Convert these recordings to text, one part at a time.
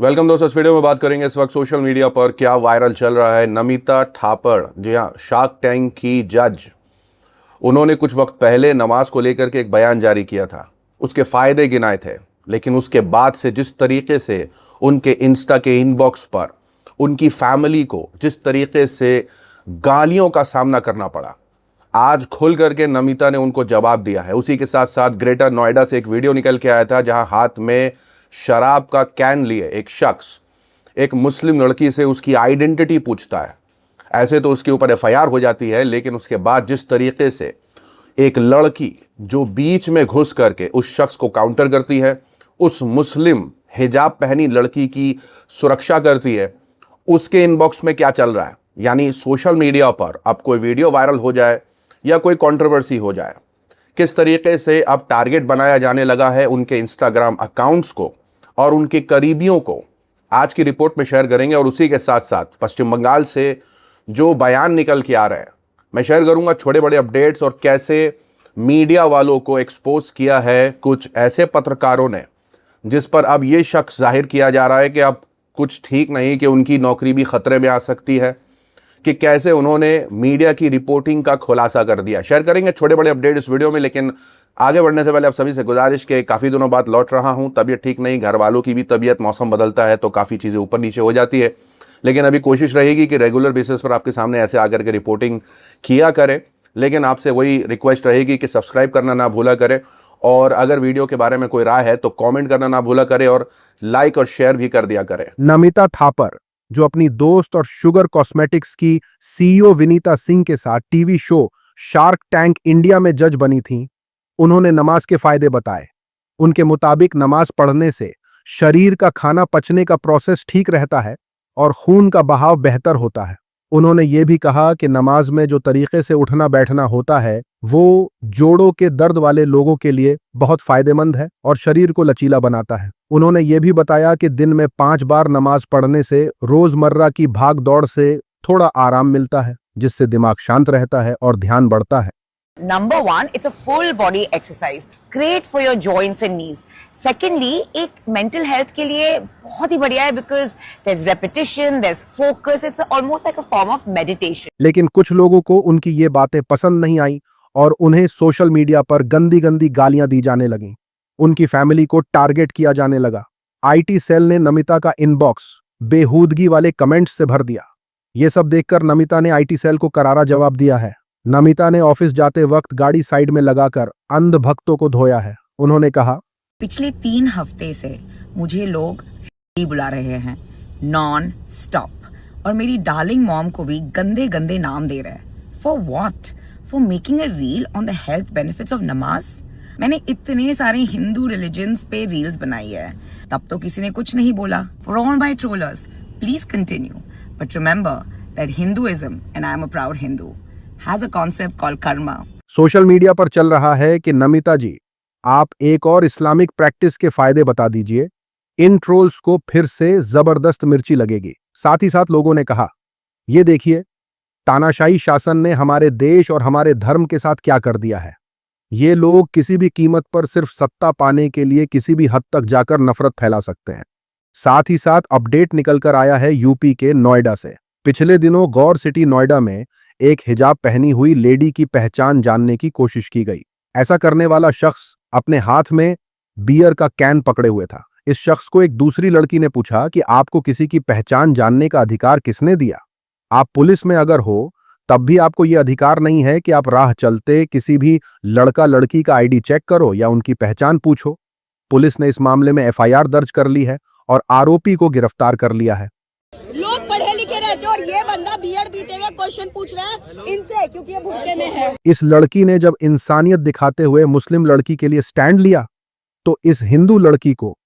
Welcome दोस्तों। इस video में बात करेंगे इस वक्त सोशल मीडिया पर क्या वायरल चल रहा है। नमिता थापड़, जी हाँ, शार्क टैंक की जज, उन्होंने कुछ वक्त पहले नमाज को लेकर के एक बयान जारी किया था, उसके फायदे गिनाए थे, लेकिन उसके बाद से जिस तरीके से उनके इंस्टा के इनबॉक्स पर उनकी फैमिली को जिस तरीके से गालियों का सामना करना पड़ा, आज खुल करके नमिता ने उनको जवाब दिया है। उसी के साथ साथ ग्रेटर नोएडा से एक वीडियो निकल के आया था जहां हाथ में शराब का कैन लिए एक शख्स एक मुस्लिम लड़की से उसकी आइडेंटिटी पूछता है। ऐसे तो उसके ऊपर एफआईआर हो जाती है, लेकिन उसके बाद जिस तरीके से एक लड़की जो बीच में घुस करके उस शख्स को काउंटर करती है, उस मुस्लिम हिजाब पहनी लड़की की सुरक्षा करती है, उसके इनबॉक्स में क्या चल रहा है। यानी सोशल मीडिया पर अब कोई वीडियो वायरल हो जाए या कोई कंट्रोवर्सी हो जाए, किस तरीके से अब टारगेट बनाया जाने लगा है उनके इंस्टाग्राम अकाउंट्स को और उनके करीबियों को, आज की रिपोर्ट में शेयर करेंगे। और उसी के साथ साथ पश्चिम बंगाल से जो बयान निकल के आ रहे हैं, मैं शेयर करूंगा छोटे बड़े अपडेट्स, और कैसे मीडिया वालों को एक्सपोज किया है कुछ ऐसे पत्रकारों ने जिस पर अब ये शख्स जाहिर किया जा रहा है कि अब कुछ ठीक नहीं, कि उनकी नौकरी भी खतरे में आ सकती है, कि कैसे उन्होंने मीडिया की रिपोर्टिंग का खुलासा कर दिया। शेयर करेंगे छोटे बड़े अपडेट इस वीडियो में, लेकिन आगे बढ़ने से पहले आप सभी से गुजारिश के काफ़ी दिनों बाद लौट रहा हूं, तबीयत ठीक नहीं, घर वालों की भी तबीयत, मौसम बदलता है तो काफ़ी चीज़ें ऊपर नीचे हो जाती है, लेकिन अभी कोशिश रहेगी कि रेगुलर बेसिस पर आपके सामने ऐसे आकर के रिपोर्टिंग किया करें। लेकिन आपसे वही रिक्वेस्ट रहेगी कि सब्सक्राइब करना ना भूला करें, और अगर वीडियो के बारे में कोई राय है तो कॉमेंट करना ना भूला करें, और लाइक और शेयर भी कर दिया करें। नमिता थापर, जो अपनी दोस्त और शुगर कॉस्मेटिक्स की सीईओ विनीता सिंह के साथ TV show shark tank India में जज बनी थीं, उन्होंने नमाज के फायदे बताए। उनके मुताबिक नमाज पढ़ने से शरीर का खाना पचने का प्रोसेस ठीक रहता है और खून का बहाव बेहतर होता है। उन्होंने ये भी कहा कि नमाज में जो तरीके से उठना बैठना होता है वो जोड़ों के दर्द वाले लोगों के लिए बहुत फायदेमंद है और शरीर को लचीला बनाता है। उन्होंने ये भी बताया कि दिन में 5 बार नमाज पढ़ने से रोजमर्रा की भाग दौड़ से थोड़ा आराम मिलता है, जिससे दिमाग शांत रहता है और ध्यान बढ़ता है। Number one, it's a full body exercise, great for your joints and knees. Secondly, एक mental health के लिए बहुत ही बढ़िया है because there's repetition, there's focus, it's almost like a form of meditation. लेकिन कुछ लोगों को उनकी ये बातें पसंद नहीं आई और उन्हें सोशल मीडिया पर गंदी गंदी गालियां दी जाने लगीं। उनकी फैमिली को टारगेट किया जाने लगा। आईटी सेल ने नमिता का इनबॉक्स बेहूदगी वाले कमेंट्स से भर दिया। ये सब देखकर नमिता ने आईटी सेल को करारा जवाब दिया है। नमिता ने ऑफिस जाते वक्त गाड़ी साइड में लगाकर अंध भक्तों को धोया है। उन्होंने कहा, पिछले 3 हफ्ते से मुझे लोग ही बुला रहे हैं नॉन स्टॉप, और मेरी डार्लिंग मॉम को भी गंदे गंदे नाम दे रहे हैं। For what? For making a reel on the health benefits of नमाज। मैंने इतने सारे हिंदू रिलीजन्स पे रील्स बनाई है, तब तो किसी ने कुछ नहीं बोला। For all my trollers, please continue, but remember that Hinduism, and I am a proud Hindu, has a concept called Karma. Social media पर चल रहा है कि नमिता जी, आप एक और इस्लामिक प्रैक्टिस के फायदे बता दीजिए। इन ट्रोल्स को फिर से जबरदस्त मिर्ची लगेगी। साथ ही साथ लोगों ने कहा, ये देखिए, तानाशाही शासन ने हमारे देश और हमारे धर्म के साथ क्या कर दिया है। ये लोग किसी भी कीमत पर सिर्फ सत्ता पाने के लिए किसी भी हद तक जाकर नफरत फैला सकते हैं। साथ ही साथ अपडेट निकलकर आया है यूपी के नोएडा से। पिछले दिनों गौर सिटी नोएडा में एक हिजाब पहनी हुई लेडी की पहचान जानने की कोशिश की गई। ऐसा करने वाला शख्स अपने हाथ में बियर का कैन पकड़े हुए था। इस शख्स को एक दूसरी लड़की ने पूछा कि आपको किसी की पहचान जानने का अधिकार किसने दिया? आप पुलिस में अगर हो तब भी आपको यह अधिकार नहीं है कि आप राह चलते किसी भी लड़का लड़की का आईडी चेक करो या उनकी पहचान पूछो। पुलिस ने इस मामले में एफआईआर दर्ज कर ली है और आरोपी को गिरफ्तार कर लिया है। लोग पढ़े लिखे रहते और ये बंदा बियर पीते हुए क्वेश्चन पूछ रहा है इनसे, क्योंकि ये भूखे में है। इस लड़की ने जब इंसानियत दिखाते हुए मुस्लिम लड़की के लिए स्टैंड लिया तो इस हिंदू लड़की को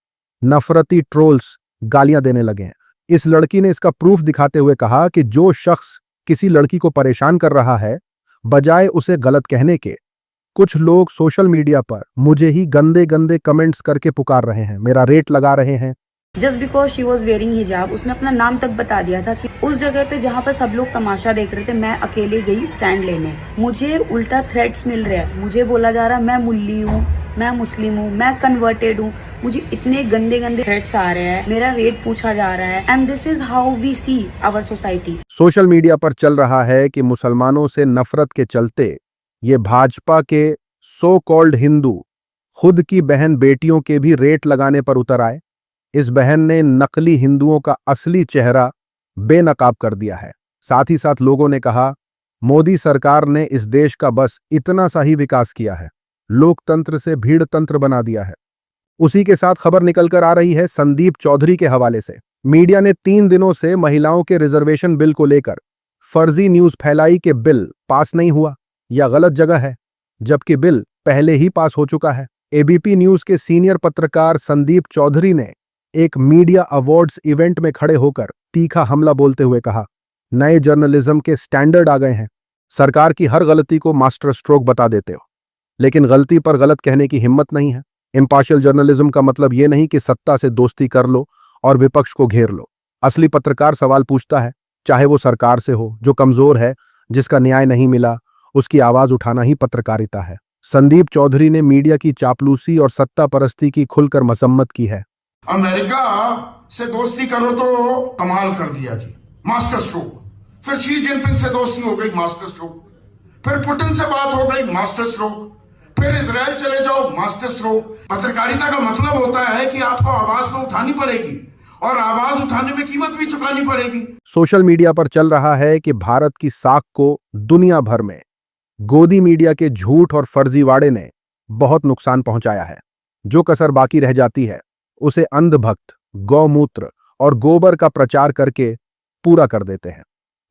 नफरती ट्रोल्स गालियां देने लगे हैं। इस लड़की ने इसका प्रूफ दिखाते हुए कहा कि जो शख्स किसी लड़की को परेशान कर रहा है, बजाय उसे गलत कहने के, कुछ लोग सोशल मीडिया पर मुझे ही गंदे गंदे कमेंट्स करके पुकार रहे हैं, मेरा रेट लगा रहे हैं। Just because she was wearing हिजाब, उसने अपना नाम तक बता दिया था कि उस जगह पे जहाँ पर सब लोग तमाशा देख रहे थे, मैं अकेले गई स्टैंड लेने। मुझे उल्टा थ्रेट्स मिल रहे हैं, मुझे बोला जा रहा है मैं मुल्ली हूँ, मैं मुस्लिम हूँ, मैं कन्वर्टेड हूँ, मुझे इतने गंदे गंदे थ्रेट्स आ रहे हैं, मेरा रेट पूछा जा रहा है, and this is how we see our society. Social media पर चल रहा है कि मुसलमानों से नफरत के चलते ये भाजपा के सो कॉल्ड हिंदू खुद की बहन बेटियों के भी रेट लगाने पर उतर आए। इस बहन ने नकली हिंदुओं का असली चेहरा बेनकाब कर दिया है। साथ ही साथ लोगों ने कहा, मोदी सरकार ने इस देश का बस इतना सा ही विकास किया है, लोकतंत्र से भीड़ तंत्र बना दिया है। उसी के साथ खबर निकलकर आ रही है संदीप चौधरी के हवाले से। मीडिया ने 3 दिनों से महिलाओं के रिजर्वेशन बिल को लेकर फर्जी न्यूज फैलाई कि बिल पास नहीं हुआ या गलत जगह है, जबकि बिल पहले ही पास हो चुका है। एबीपी न्यूज के सीनियर पत्रकार संदीप चौधरी ने एक मीडिया अवार्ड्स इवेंट में खड़े होकर तीखा हमला बोलते हुए कहा, नए जर्नलिज्म के स्टैंडर्ड आ गए हैं। सरकार की हर गलती को मास्टर स्ट्रोक बता देते हो, लेकिन गलती पर गलत कहने की हिम्मत नहीं है। इम्पार्शियल जर्नलिज्म का मतलब यह नहीं कि सत्ता से दोस्ती कर लो और विपक्ष को घेर लो। असली पत्रकार सवाल पूछता है, चाहे वो सरकार से हो। जो कमजोर है, जिसका न्याय नहीं मिला, उसकी आवाज उठाना ही पत्रकारिता है। संदीप चौधरी ने मीडिया की चापलूसी और सत्ता परस्ती की खुलकर मसम्मत की है। अमेरिका से दोस्ती करो तो कमाल कर दिया जी, मास्टर स्ट्रोक। फिर शी जिनपिंग से दोस्ती हो गई, मास्टर स्ट्रोक। फिर पुतिन से बात हो गई, मास्टर स्ट्रोक। फिर इजराइल चले जाओ, मास्टर स्ट्रोक। पत्रकारिता का मतलब होता है कि आपको आवाज तो उठानी पड़ेगी और आवाज उठाने में कीमत भी चुकानी पड़ेगी। सोशल मीडिया पर चल रहा है कि भारत की साख को दुनिया भर में गोदी मीडिया के झूठ और फर्जीवाड़े ने बहुत नुकसान पहुंचाया है। जो कसर बाकी रह जाती है उसे अंधभक्त, गौमूत्र और गोबर का प्रचार करके पूरा कर देते हैं।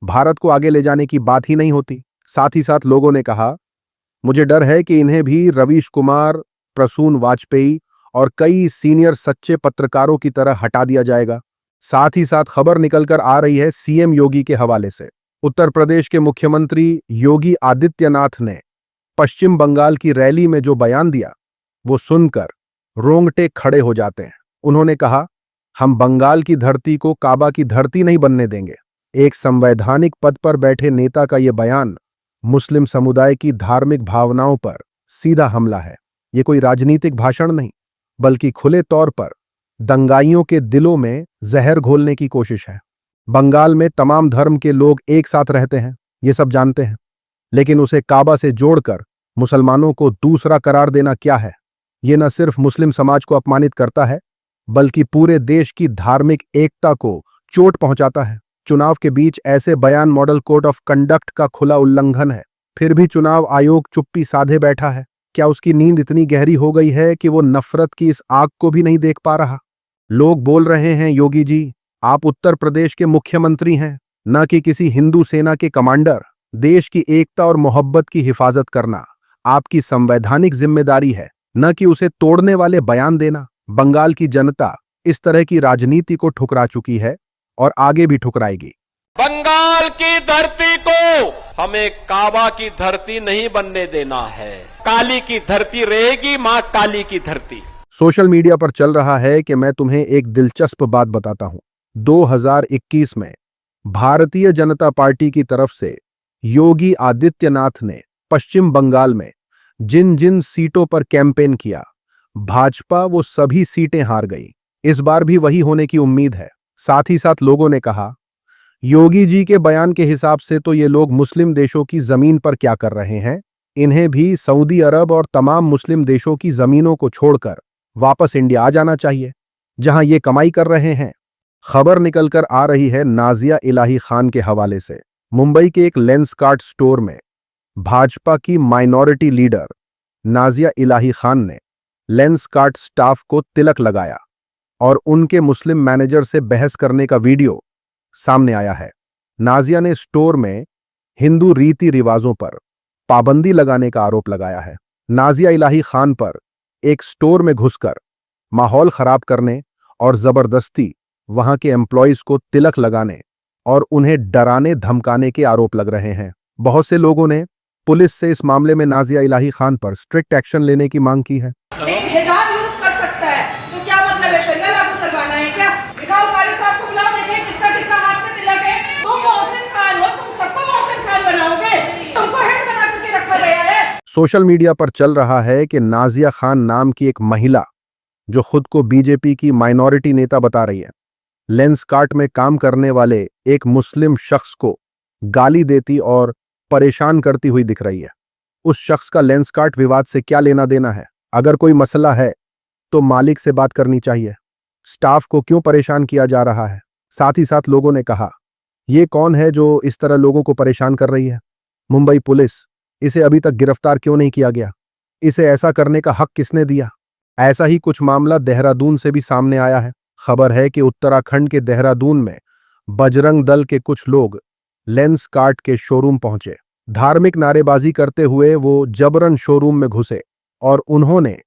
भारत को आगे ले जाने की बात ही नहीं होती। साथ ही साथ लोगों ने कहा, मुझे डर है कि इन्हें भी रवीश कुमार, प्रसून वाजपेयी और कई सीनियर सच्चे पत्रकारों की तरह हटा दिया जाएगा। साथ ही साथ खबर निकलकर आ रही है सीएम योगी के हवाले से। उत्तर प्रदेश के मुख्यमंत्री योगी आदित्यनाथ ने पश्चिम बंगाल की रैली में जो बयान दिया, वो सुनकर रोंगटे खड़े हो जाते हैं। उन्होंने कहा, हम बंगाल की धरती को काबा की धरती नहीं बनने देंगे। एक संवैधानिक पद पर बैठे नेता का यह बयान मुस्लिम समुदाय की धार्मिक भावनाओं पर सीधा हमला है। ये कोई राजनीतिक भाषण नहीं, बल्कि खुले तौर पर दंगाइयों के दिलों में जहर घोलने की कोशिश है। बंगाल में तमाम धर्म के लोग एक साथ रहते हैं, ये सब जानते हैं, लेकिन उसे काबा से जोड़कर मुसलमानों को दूसरा करार देना क्या है? ये न सिर्फ मुस्लिम समाज को अपमानित करता है, बल्कि पूरे देश की धार्मिक एकता को चोट पहुंचाता है। चुनाव के बीच ऐसे बयान मॉडल कोड ऑफ कंडक्ट का खुला उल्लंघन है। फिर भी चुनाव आयोग चुप्पी साधे बैठा है। क्या उसकी नींद इतनी गहरी हो गई है कि वो नफरत की इस आग को भी नहीं देख पा रहा? लोग बोल रहे हैं, योगी जी, आप उत्तर प्रदेश के मुख्यमंत्री हैं, न कि किसी हिंदू सेना के कमांडर। देश की एकता और मोहब्बत की हिफाजत करना आपकी संवैधानिक जिम्मेदारी है, न कि उसे तोड़ने वाले बयान देना। बंगाल की जनता इस तरह की राजनीति को ठुकरा चुकी है और आगे भी ठुकराएगी। बंगाल की धरती को हमें काबा की धरती नहीं बनने देना है। काली की धरती रहेगी, मां काली की धरती। सोशल मीडिया पर चल रहा है कि मैं तुम्हें एक दिलचस्प बात बताता हूं। 2021 में भारतीय जनता पार्टी की तरफ से योगी आदित्यनाथ ने पश्चिम बंगाल में जिन जिन सीटों पर कैंपेन किया, भाजपा वो सभी सीटें हार गई। इस बार भी वही होने की उम्मीद है। साथ ही साथ लोगों ने कहा, योगी जी के बयान के हिसाब से तो ये लोग मुस्लिम देशों की जमीन पर क्या कर रहे हैं? इन्हें भी सऊदी अरब और तमाम मुस्लिम देशों की जमीनों को छोड़कर वापस इंडिया आ जाना चाहिए, जहां ये कमाई कर रहे हैं। खबर निकलकर आ रही है नाजिया इलाही खान के हवाले से। मुंबई के एक लेंसकार्ट स्टोर में भाजपा की माइनॉरिटी लीडर नाजिया इलाही खान ने लेंसकार्ट स्टाफ को तिलक लगाया और उनके मुस्लिम मैनेजर से बहस करने का वीडियो सामने आया है। नाजिया ने स्टोर में हिंदू रीति रिवाजों पर पाबंदी लगाने का आरोप लगाया है। नाजिया इलाही खान पर एक स्टोर में घुसकर माहौल खराब करने और जबरदस्ती वहां के एम्प्लॉइज को तिलक लगाने और उन्हें डराने धमकाने के आरोप लग रहे हैं। बहुत से लोगों ने पुलिस से इस मामले में नाजिया इलाही खान पर स्ट्रिक्ट एक्शन लेने की मांग की है। हिजाब यूज कर सकता है तो क्या मतलब है, शरिया लागू करवाना है क्या? दिखाओ, सारे साहब को बुलाओ, देखें किसका किसका हाथ में तिलक है। तुम मोहसिन खान हो, तुम सबको मोहसिन खान बनाओगे, तुमको हेड बना करके रखा गया है। सोशल मीडिया पर चल रहा है कि नाजिया खान नाम की एक महिला जो खुद को बीजेपी की माइनॉरिटी नेता बता रही है, लेंसकार्ट में काम करने वाले एक मुस्लिम शख्स को गाली देती और परेशान करती हुई दिख रही है। उस शख्स का लेंसकार्ट विवाद से क्या लेना देना है? अगर कोई मसला है तो मालिक से बात करनी चाहिए। स्टाफ को क्यों परेशान किया जा रहा है? साथ ही साथ लोगों ने कहा, ये कौन है जो इस तरह लोगों को परेशान कर रही है? मुंबई पुलिस, इसे अभी तक गिरफ्तार क्यों नहीं किया गया? इसे ऐसा करने का हक किसने दिया? ऐसा ही कुछ मामला देहरादून से भी सामने आया है। खबर है कि उत्तराखंड के देहरादून में बजरंग दल के कुछ लोग लेंसकार्ट के शोरूम पहुंचे। धार्मिक नारेबाजी करते हुए वो जबरन शोरूम में घुसे और उन्होंने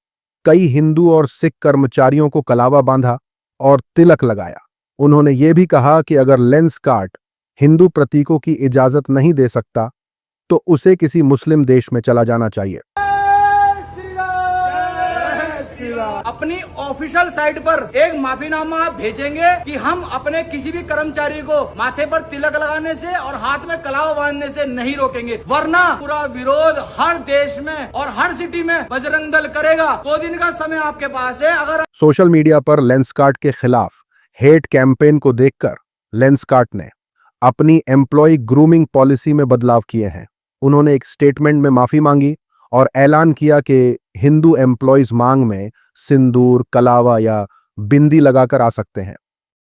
कई हिंदू और सिख कर्मचारियों को कलावा बांधा और तिलक लगाया। उन्होंने ये भी कहा कि अगर लेंसकार्ट हिंदू प्रतीकों की इजाजत नहीं दे सकता तो उसे किसी मुस्लिम देश में चला जाना चाहिए। अपनी ऑफिशियल साइट पर एक माफीनामा भेजेंगे कि हम अपने किसी भी कर्मचारी को माथे पर तिलक लगाने से और हाथ में कलावा बांधने से नहीं रोकेंगे, वरना पूरा विरोध हर देश में और हर सिटी में बजरंग दल करेगा। 2 दिन का समय आपके पास है। अगर सोशल मीडिया पर लेंसकार्ट के खिलाफ हेट कैंपेन को देखकर लेंसकार्ट ने अपनी एम्प्लॉय ग्रूमिंग पॉलिसी में बदलाव किए हैं। उन्होंने एक स्टेटमेंट में माफी मांगी और ऐलान किया कि हिंदू एम्प्लॉयज मांग में सिंदूर, कलावा या बिंदी लगाकर आ सकते हैं।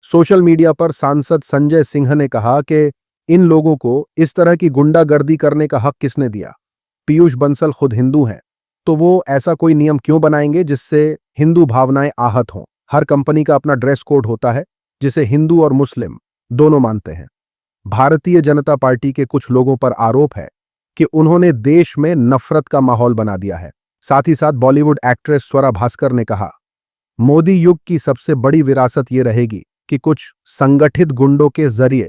सोशल मीडिया पर सांसद संजय सिंह ने कहा कि इन लोगों को इस तरह की गुंडागर्दी करने का हक किसने दिया? पीयूष बंसल खुद हिंदू हैं, तो वो ऐसा कोई नियम क्यों बनाएंगे जिससे हिंदू भावनाएं आहत हों? हर कंपनी का अपना ड्रेस कोड होता है जिसे हिंदू और मुस्लिम दोनों मानते हैं। भारतीय जनता पार्टी के कुछ लोगों पर आरोप है कि उन्होंने देश में नफरत का माहौल बना दिया है। साथ ही साथ बॉलीवुड एक्ट्रेस स्वरा भास्कर ने कहा, मोदी युग की सबसे बड़ी विरासत ये रहेगी कि कुछ संगठित गुंडों के जरिए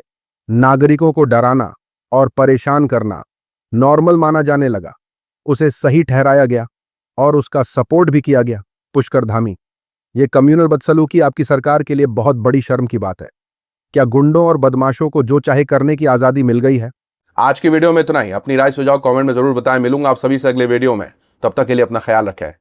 नागरिकों को डराना और परेशान करना नॉर्मल माना जाने लगा। उसे सही ठहराया गया और उसका सपोर्ट भी किया गया। पुष्कर धामी, ये कम्युनल बदसलूकी आपकी सरकार के लिए बहुत बड़ी शर्म की बात है। क्या गुंडों और बदमाशों को जो चाहे करने की आजादी मिल गई है? आज की वीडियो में इतना ही। अपनी राय सुझाव कमेंट में जरूर बताएं। मिलूंगा आप सभी से अगले वीडियो में। तब तक के लिए अपना ख्याल रखें।